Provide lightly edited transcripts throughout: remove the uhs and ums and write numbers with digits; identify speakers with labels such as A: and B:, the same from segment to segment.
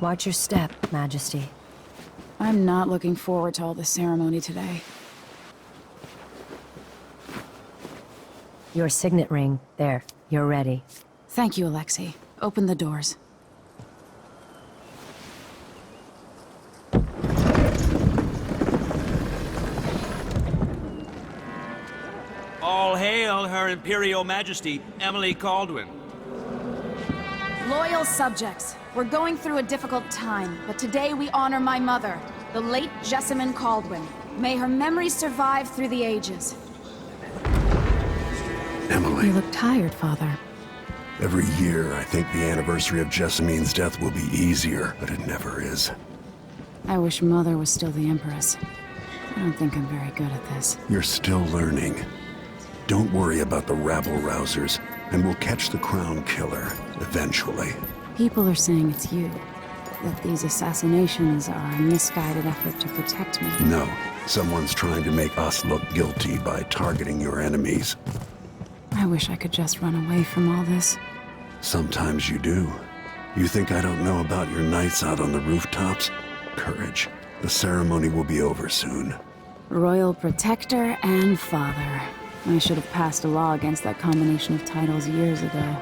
A: Watch your step, Majesty.
B: I'm not looking forward to all the ceremony today.
A: Your signet ring. There. You're ready.
B: Thank you, Alexei. Open the doors.
C: All hail Her Imperial Majesty, Emily Caldwin.
B: Loyal subjects, we're going through a difficult time, but today we honor my mother, the late Jessamine Caldwin. May her memory survive through the ages.
D: Emily.
B: You look tired, Father.
D: Every year, I think the anniversary of Jessamine's death will be easier, but it never is.
B: I wish Mother was still the Empress. I don't think I'm very good at this.
D: You're still learning. Don't worry about the rabble-rousers, and we'll catch the Crown Killer, eventually.
B: People are saying it's you. That these assassinations are a misguided effort to protect me.
D: No, someone's trying to make us look guilty by targeting your enemies.
B: I wish I could just run away from all this.
D: Sometimes you do. You think I don't know about your nights out on the rooftops? Courage. The ceremony will be over soon.
B: Royal Protector and Father. I should have passed a law against that combination of titles years ago.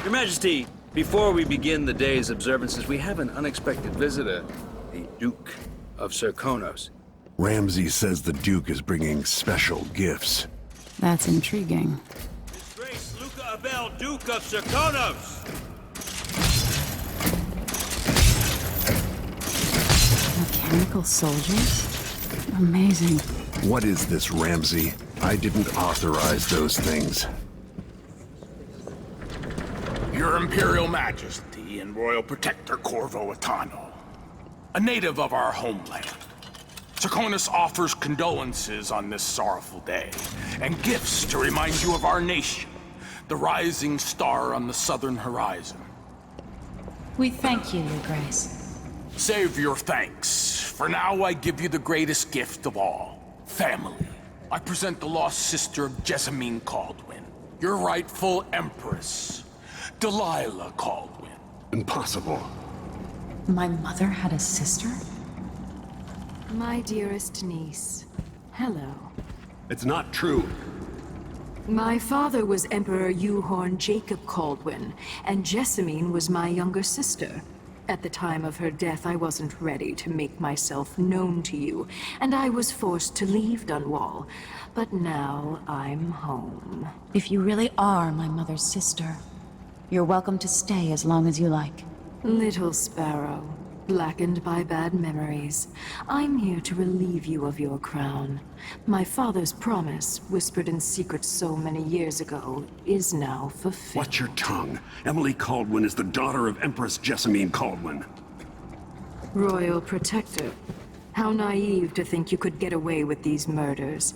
C: Your Majesty, before we begin the day's observances, we have an unexpected visitor, the Duke of Serkonos.
D: Ramsay says the Duke is bringing special gifts.
B: That's intriguing.
C: His Grace Luca Abel, Duke of Serkonos!
B: Mechanical soldiers? Amazing.
D: What is this, Ramsay? I didn't authorize those things.
E: Your Imperial Majesty and Royal Protector Corvo Attano, a native of our homeland. Serkonos offers condolences on this sorrowful day, and gifts to remind you of our nation, the rising star on the southern horizon.
F: We thank you, Your Grace.
E: Save your thanks. For now, I give you the greatest gift of all, family. I present the lost sister of Jessamine Caldwin, your rightful Empress, Delilah Caldwin.
D: Impossible.
F: My mother had a sister?
G: My dearest niece, hello.
D: It's not true.
G: My father was Emperor Yuhorn Jacob Caldwin, and Jessamine was my younger sister. At the time of her death, I wasn't ready to make myself known to you, and I was forced to leave Dunwall. But now I'm home.
F: If you really are my mother's sister, you're welcome to stay as long as you like.
G: Little sparrow, blackened by bad memories, I'm here to relieve you of your crown. My father's promise, whispered in secret so many years ago, is now fulfilled.
D: Watch your tongue. Emily Caldwin is the daughter of Empress Jessamine Caldwin.
G: Royal Protector, how naive to think you could get away with these murders.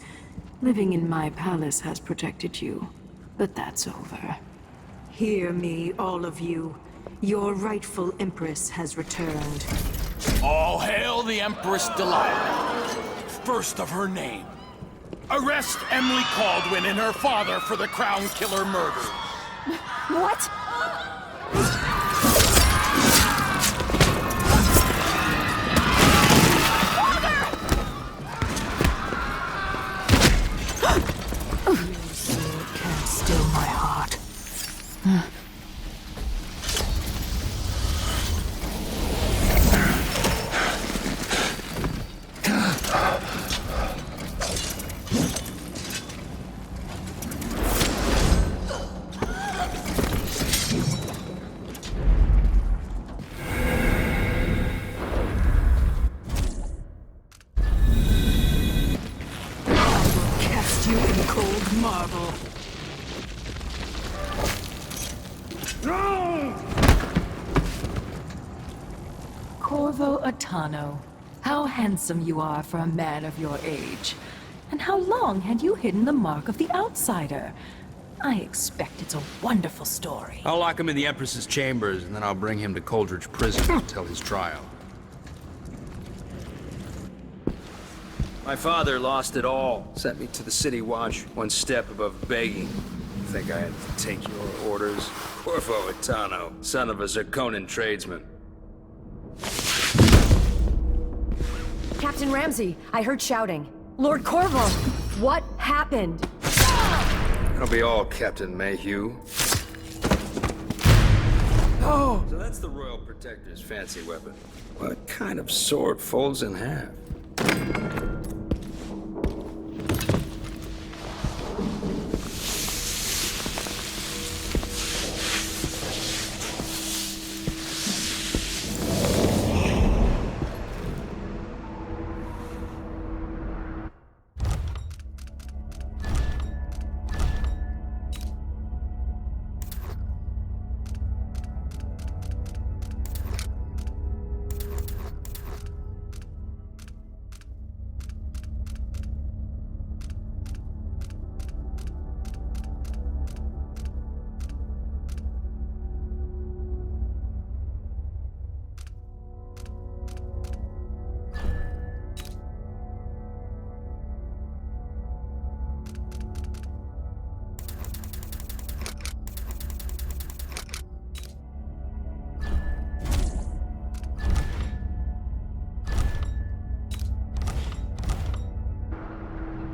G: Living in my palace has protected you, but that's over. Hear me, all of you. Your rightful Empress has returned.
E: All hail the Empress Delilah, first of her name. Arrest Emily Caldwin and her father for the Crown Killer murder.
B: What?
G: Your sword can't still my heart. You in cold marble.
F: Corvo Attano, how handsome you are for a man of your age. And how long had you hidden the mark of the outsider? I expect it's a wonderful story.
C: I'll lock him in the Empress's chambers, and then I'll bring him to Coldridge Prison to tell his trial. My father lost it all. Sent me to the City Watch, one step above begging. Think I had to take your orders? Corvo Atano, son of a Zirconan tradesman.
A: Captain Ramsey, I heard shouting. Lord Corvo, what happened?
C: That'll be all, Captain Mayhew. Oh! So that's the Royal Protector's fancy weapon. What kind of sword folds in half?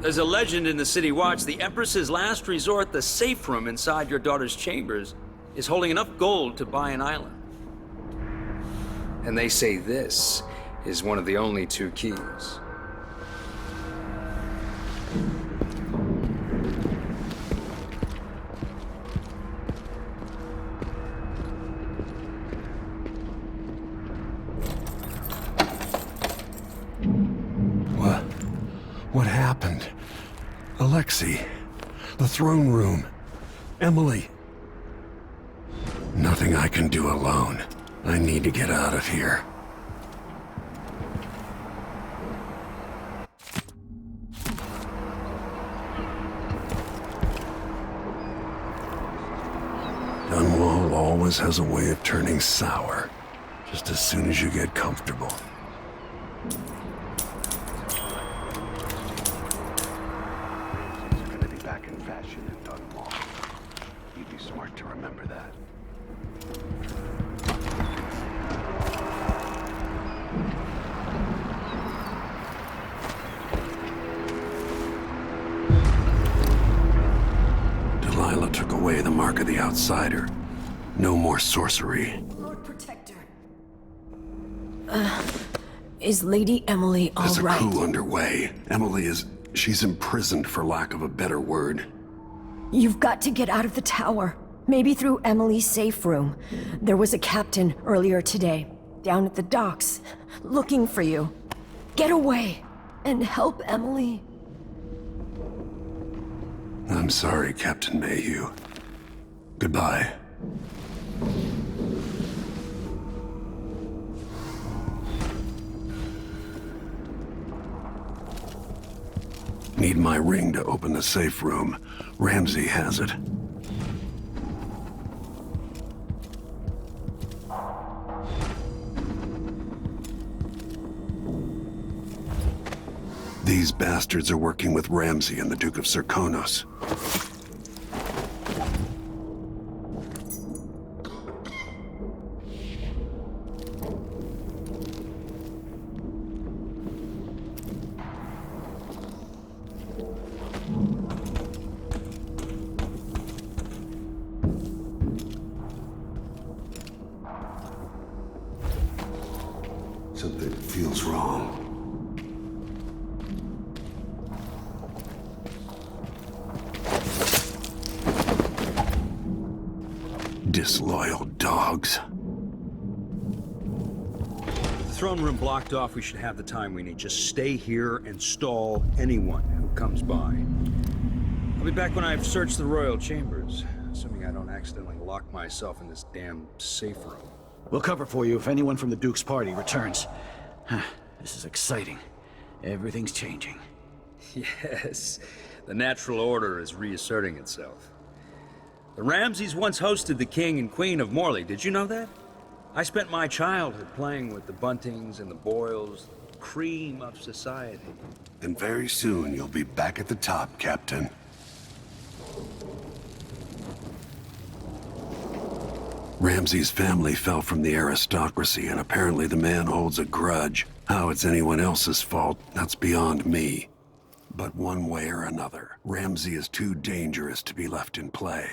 C: There's a legend in the City Watch. The Empress's last resort, the safe room inside your daughter's chambers, is holding enough gold to buy an island. And they say this is one of the only 2 keys.
D: What happened? Alexei, the throne room, Emily. Nothing I can do alone. I need to get out of here. Dunwall always has a way of turning sour, just as soon as you get comfortable. Took away the mark of the outsider. No more sorcery.
A: Lord Protector. Is Lady Emily all
D: There's
A: right?
D: a coup underway. She's imprisoned for lack of a better word.
A: You've got to get out of the tower. Maybe through Emily's safe room. There was a captain earlier today, down at the docks, looking for you. Get away and help Emily.
D: I'm sorry, Captain Mayhew. Goodbye. Need my ring to open the safe room. Ramsey has it. These bastards are working with Ramsey and the Duke of Zirconos. Something feels wrong. Disloyal dogs.
C: The throne room blocked off. We should have the time we need. Just stay here and stall anyone who comes by. I'll be back when I've searched the royal chambers, assuming I don't accidentally lock myself in this damn safe room.
H: We'll cover for you if anyone from the Duke's party returns. This is exciting. Everything's changing.
C: Yes, the natural order is reasserting itself. The Ramseys once hosted the King and Queen of Morley. Did you know that? I spent my childhood playing with the Buntings and the Boyles, cream of society.
D: And very soon you'll be back at the top, Captain. Ramsey's family fell from the aristocracy, and apparently the man holds a grudge. How it's anyone else's fault, that's beyond me. But one way or another, Ramsey is too dangerous to be left in play.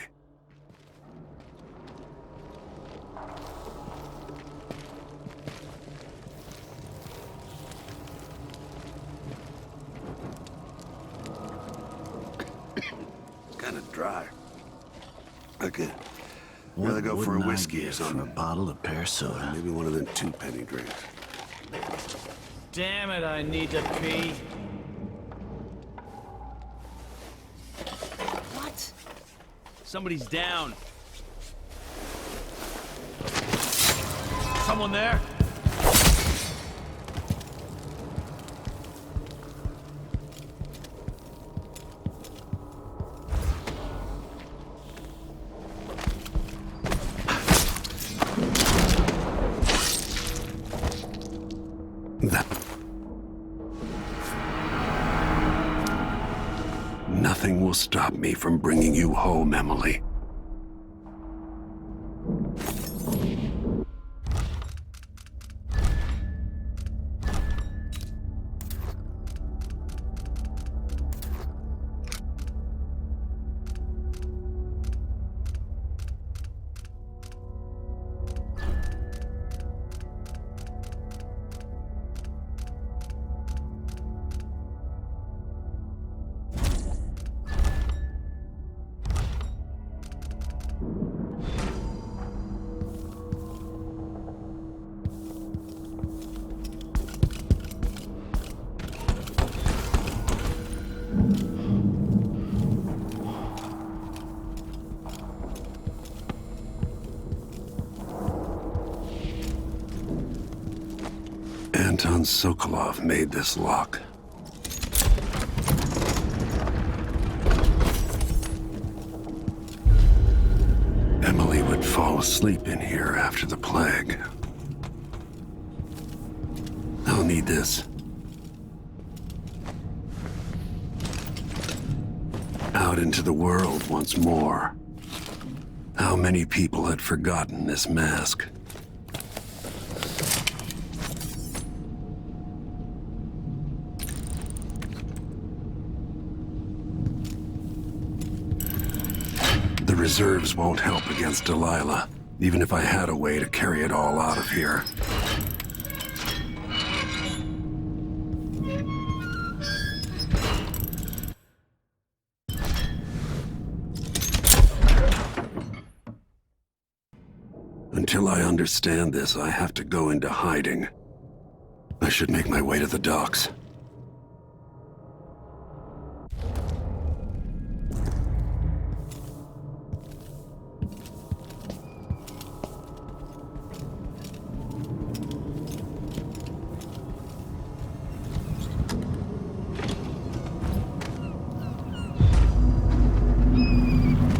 D: Kinda dry. Okay. Rather go for a whiskey or something.
H: For a bottle of pear soda.
D: Maybe one of them 2-penny drinks.
H: Damn it, I need to pee.
C: What? Somebody's down.
H: Someone there?
D: Nothing will stop me from bringing you home, Emily. Anton Sokolov made this lock. Emily would fall asleep in here after the plague. I'll need this. Out into the world once more. How many people had forgotten this mask? The reserves won't help against Delilah, even if I had a way to carry it all out of here. Until I understand this, I have to go into hiding. I should make my way to the docks.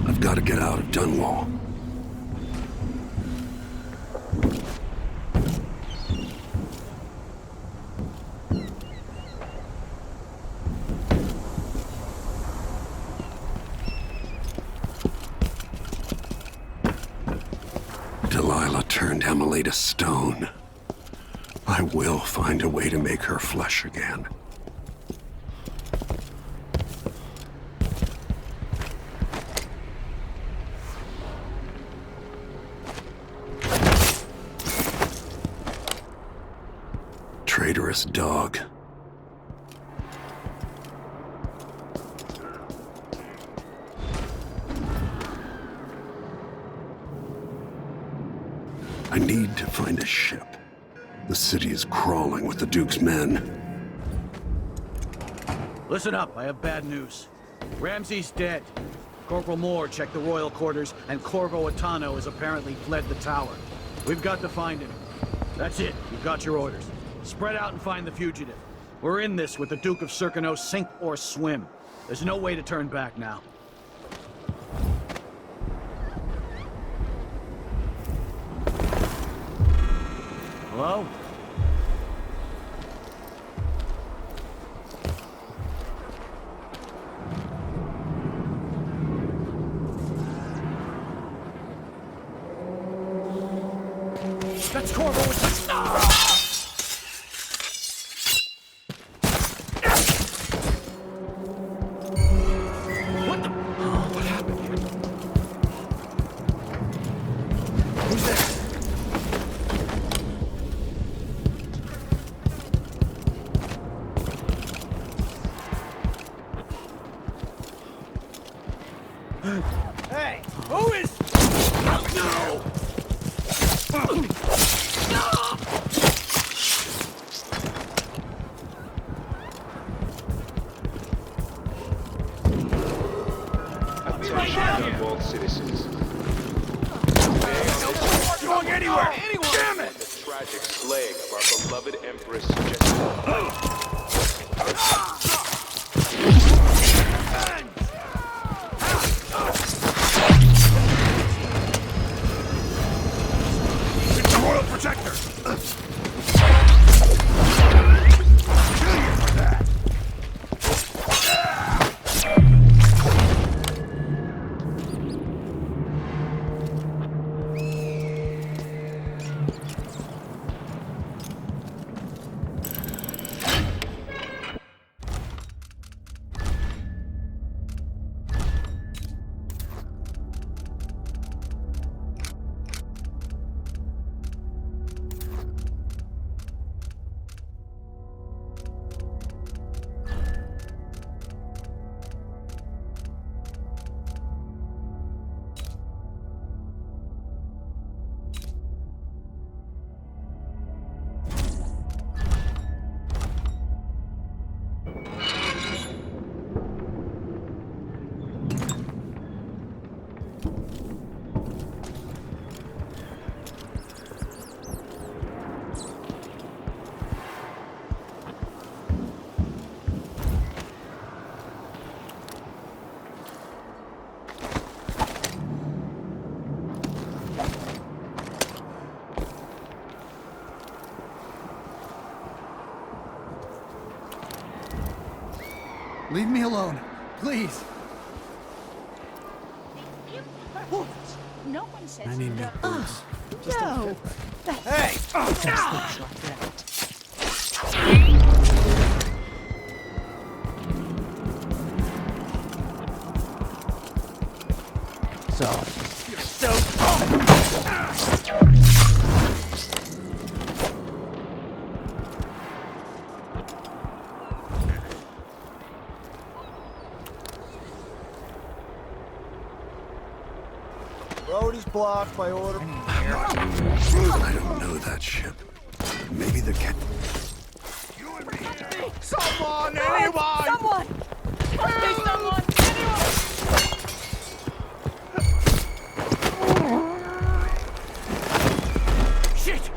D: I've got to get out of Dunwall. Delilah turned Emily to stone. I will find a way to make her flesh again. Traitorous dog. I need to find a ship. The city is crawling with the Duke's men.
H: Listen up, I have bad news. Ramsey's dead. Corporal Moore checked the royal quarters, and Corvo Atano has apparently fled the tower. We've got to find him. That's it, you've got your orders. Spread out and find the fugitive. We're in this with the Duke of Serkino, sink or swim. There's no way to turn back now. Hello? That's Corvo with the... What the... Oh, what happened here? Who's there? Hey, who is... No!
I: Attention, both citizens.
H: Going anywhere! Damn it!
I: The tragic slaying of our beloved Empress Jessica.
H: It's the Royal Protector!
J: Leave me alone, please.
K: No one says
J: I need new boots.
K: no.
J: Hey!
L: Road is blocked by order.
D: I don't know that ship. Maybe the cat.
L: Someone, anyone!
K: Someone! Please, someone! Anyone!
H: Shit!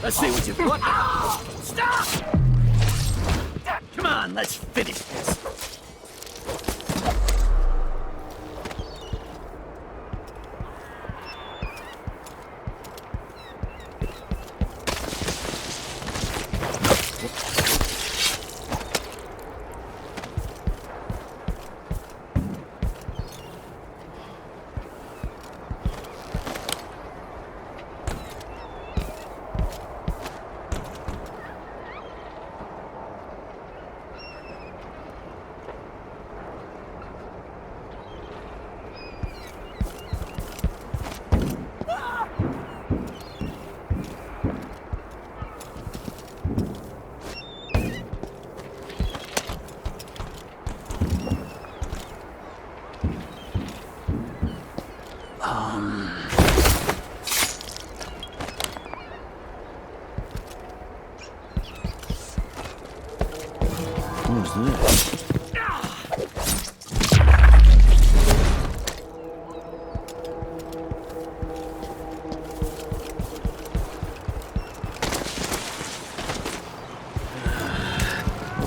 H: Let's see what you've got. Stop! Come on, let's finish this.
J: Who's this?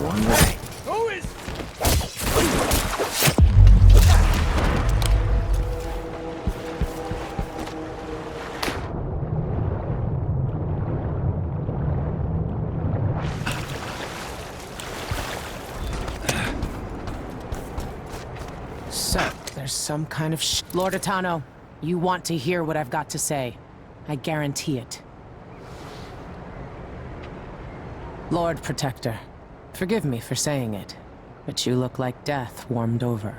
J: One way.
H: Who is...
M: There's some kind of Lord Atano, you want to hear what I've got to say. I guarantee it. Lord Protector, forgive me for saying it, but you look like death warmed over.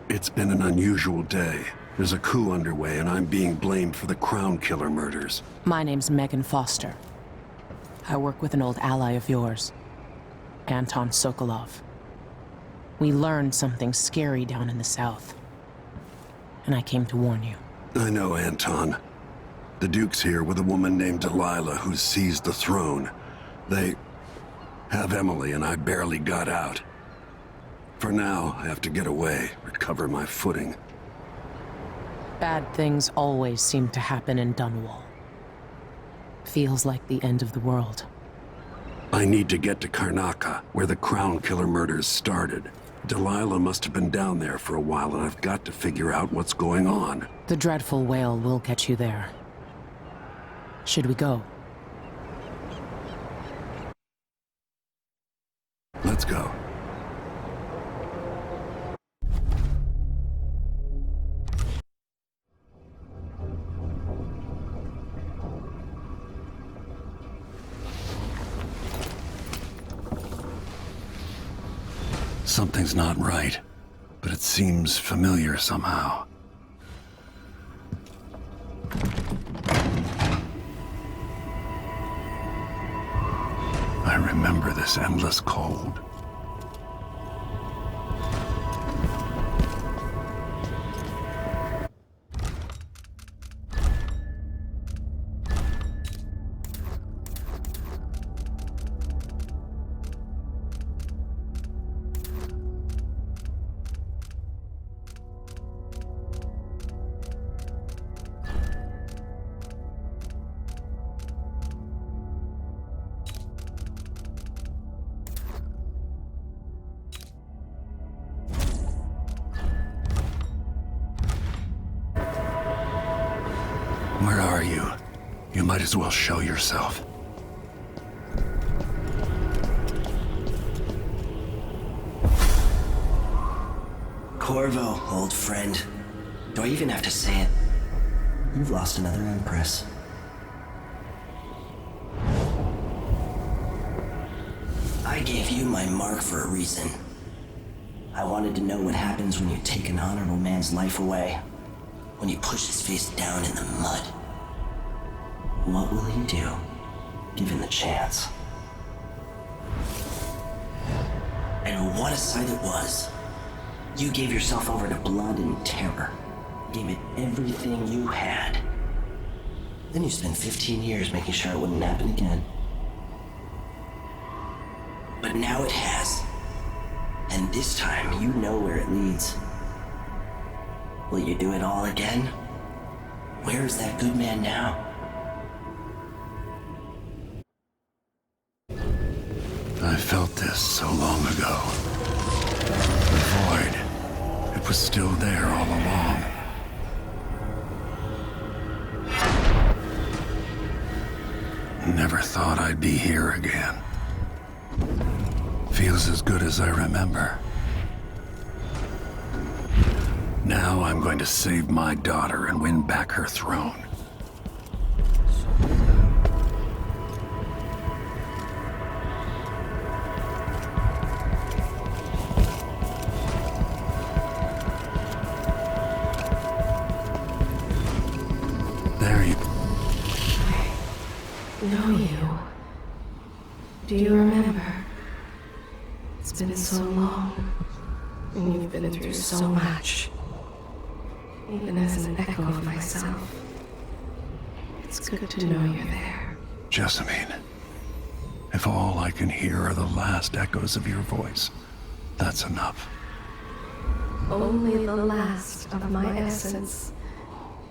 D: It's been an unusual day. There's a coup underway, and I'm being blamed for the Crown Killer murders.
M: My name's Megan Foster. I work with an old ally of yours, Anton Sokolov. We learned something scary down in the south, and I came to warn you.
D: I know, Anton. The Duke's here with a woman named Delilah who's seized the throne. They have Emily, and I barely got out. For now, I have to get away, recover my footing.
M: Bad things always seem to happen in Dunwall. Feels like the end of the world.
D: I need to get to Karnaca, where the Crown Killer murders started. Delilah must have been down there for a while, and I've got to figure out what's going on.
M: The dreadful whale will get you there. Should we go?
D: Let's go. Something's not right, but it seems familiar somehow. I remember this endless cold. Where are you? You might as well show yourself.
N: Corvo, old friend. Do I even have to say it? You've lost another Empress. I gave you my mark for a reason. I wanted to know what happens when you take an honorable man's life away. When you push his face down in the mud. What will he do, given the chance? And what a sight it was. You gave yourself over to blood and terror. Gave it everything you had. Then you spent 15 years making sure it wouldn't happen again. But now it has. And this time, you know where it leads. Will you do it all again? Where is that good man now?
D: I felt this so long ago. The void. It was still there all along. Never thought I'd be here again. Feels as good as I remember. Now I'm going to save my daughter and win back her throne. There you...
G: I know you. Do you remember? It's been so long, and you've been through so much. Even as an echo of myself, it's good to know you're there.
D: Jessamine, if all I can hear are the last echoes of your voice, that's enough.
G: Only the last of my essence,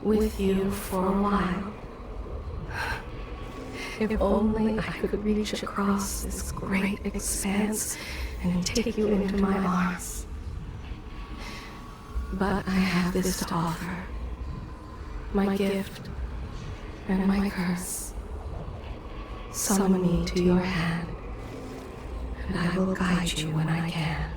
G: with you for a while. If only I could reach across this great expanse and take you into my arms. But I have this to offer. My gift and my curse. Summon me to your hand, and I will guide you when I can.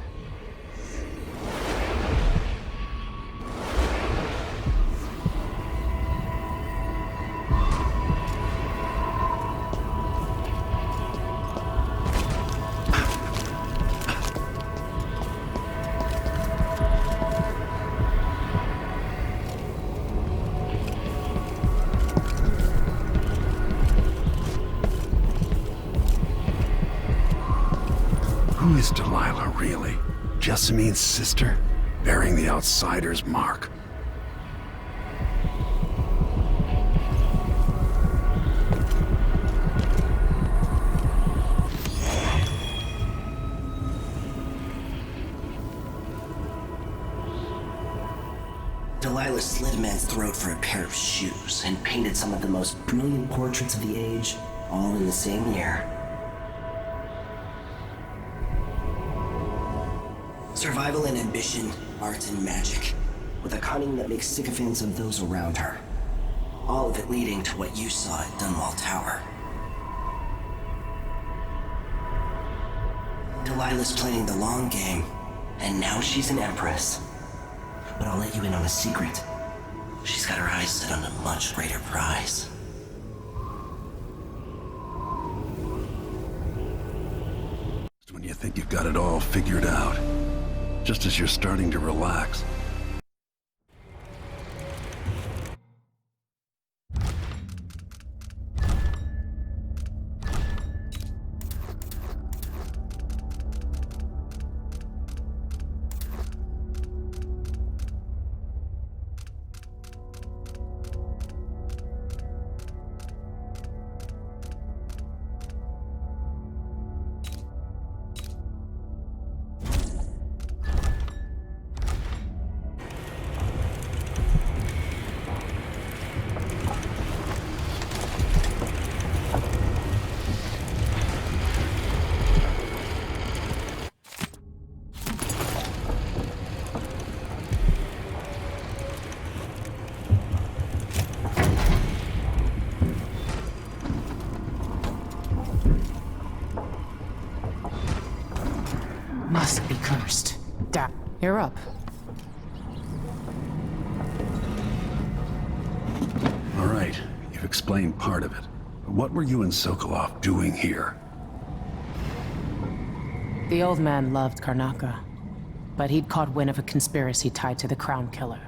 D: Is Delilah really Jessamine's sister, bearing the outsider's mark?
N: Delilah slit a man's throat for a pair of shoes and painted some of the most brilliant portraits of the age, all in the same year. Survival and ambition, art and magic, with a cunning that makes sycophants of those around her. All of it leading to what you saw at Dunwall Tower. Delilah's playing the long game, and now she's an empress. But I'll let you in on a secret. She's got her eyes set on a much greater prize.
D: When you think you've got it all figured out, just as you're starting to relax.
M: Must be cursed. You're up.
D: All right, you've explained part of it. But what were you and Sokolov doing here?
M: The old man loved Karnaca, but he'd caught wind of a conspiracy tied to the Crown Killer.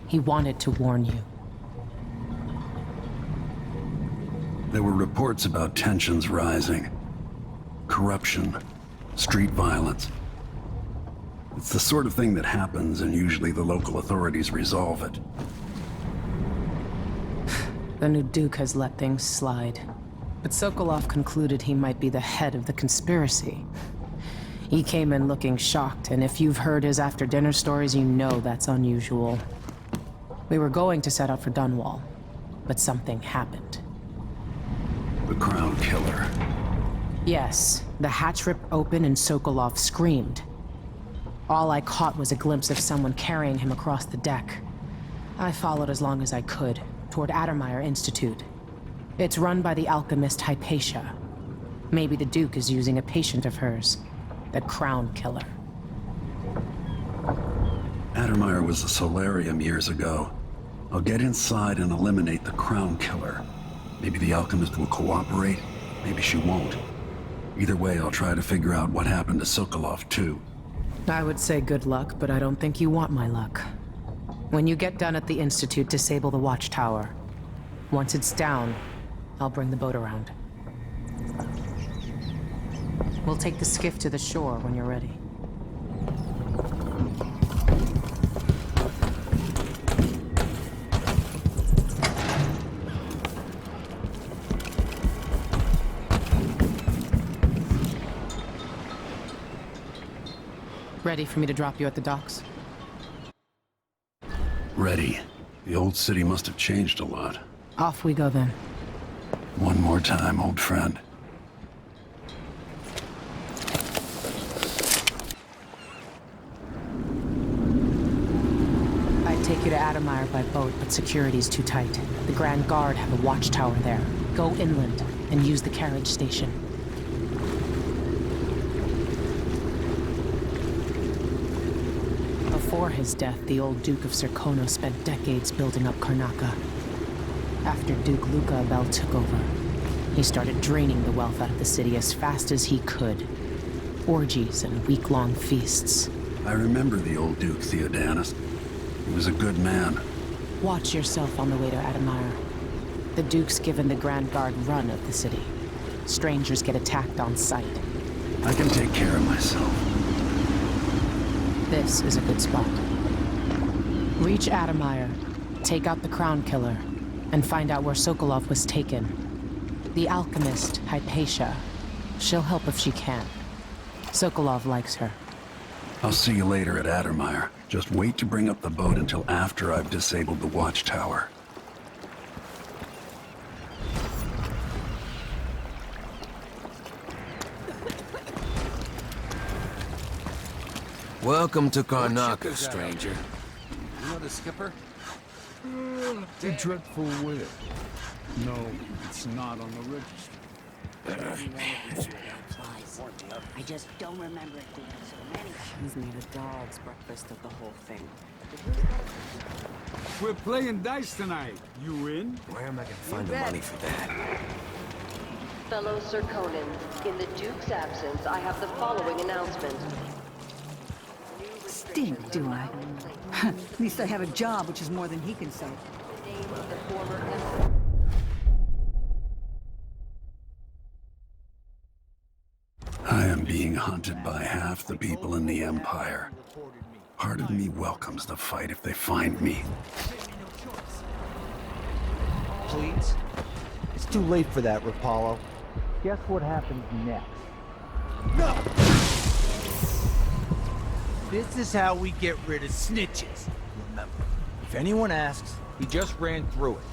M: He wanted to warn you.
D: There were reports about tensions rising. Corruption. Street violence. It's the sort of thing that happens, and usually the local authorities resolve it.
M: The new Duke has let things slide. But Sokolov concluded he might be the head of the conspiracy. He came in looking shocked, and if you've heard his after-dinner stories, you know that's unusual. We were going to set out for Dunwall, but something happened.
D: The Crown Killer.
M: Yes, the hatch ripped open and Sokolov screamed. All I caught was a glimpse of someone carrying him across the deck. I followed as long as I could, toward Addermeyer Institute. It's run by the alchemist Hypatia. Maybe the Duke is using a patient of hers, the Crown Killer.
D: Addermeyer was a solarium years ago. I'll get inside and eliminate the Crown Killer. Maybe the alchemist will cooperate, maybe she won't. Either way, I'll try to figure out what happened to Sokolov, too.
M: I would say good luck, but I don't think you want my luck. When you get done at the Institute, disable the watchtower. Once it's down, I'll bring the boat around. We'll take the skiff to the shore when you're ready. Ready for me to drop you at the docks?
D: Ready. The old city must have changed a lot.
M: Off we go then.
D: One more time, old friend.
M: I'd take you to Addermeyer by boat, but security's too tight. The Grand Guard have a watchtower there. Go inland and use the carriage station. Before his death, the old Duke of Serkonos spent decades building up Karnaca. After Duke Luca Abel took over, he started draining the wealth out of the city as fast as he could. Orgies and week-long feasts.
D: I remember the old Duke Theodanis. He was a good man.
M: Watch yourself on the way to Addermeyer. The Duke's given the Grand Guard run of the city. Strangers get attacked on sight.
D: I can take care of myself.
M: This is a good spot. Reach Adamire, take out the Crown Killer, and find out where Sokolov was taken. The alchemist, Hypatia. She'll help if she can. Sokolov likes her.
D: I'll see you later at Adamire. Just wait to bring up the boat until after I've disabled the watchtower.
J: Welcome to Karnaca, stranger.
L: You know the skipper?
O: A dreadful whip. No, it's not on the register.
P: I just don't remember it being so many.
Q: He's made a dog's breakfast of the whole thing.
O: We're playing dice tonight. You in?
J: Where am I gonna find the money for that?
R: Fellow Serkonans, in the Duke's absence, I have the following announcement.
P: Stink, do I? At least I have a job, which is more than he can say.
D: I am being hunted by half the people in the Empire. Part of me welcomes the fight if they find me.
L: Please? It's too late for that, Rapallo. Guess what happens next? No! This is how we get rid of snitches. Remember, if anyone asks, he just ran through it.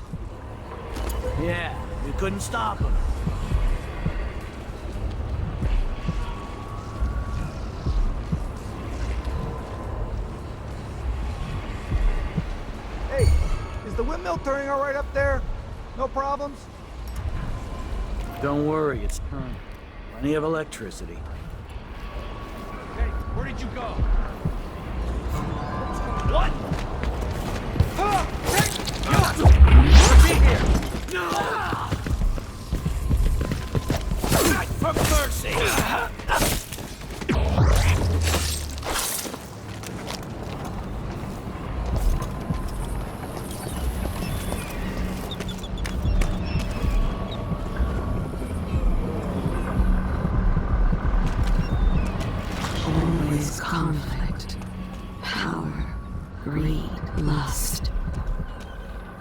H: Yeah, we couldn't stop him.
L: Hey, is the windmill turning all right up there? No problems?
H: Don't worry, it's turning. Plenty of electricity.
L: Hey, where did you go? What? Be here! No! For mercy!
G: Always conflict, power, greed, lust.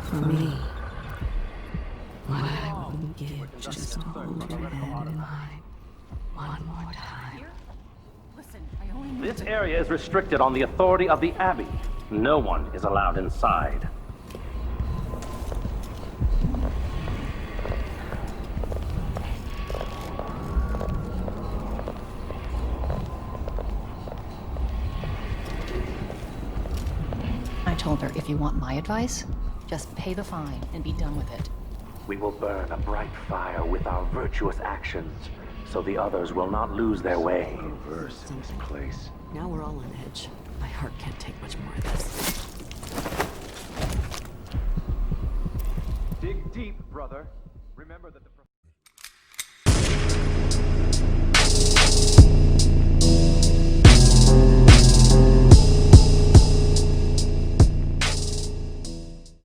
G: For me, what I wouldn't give just to hold your hand in mine one more time.
S: This area is restricted on the authority of the Abbey. No one is allowed inside.
T: I told her, if you want my advice, just pay the fine and be done with it.
S: We will burn a bright fire with our virtuous actions, so the others will not lose their way.
J: Reverse in this place.
Q: Now we're all on edge. My heart can't take much more of this.
I: Dig deep, brother. Remember that the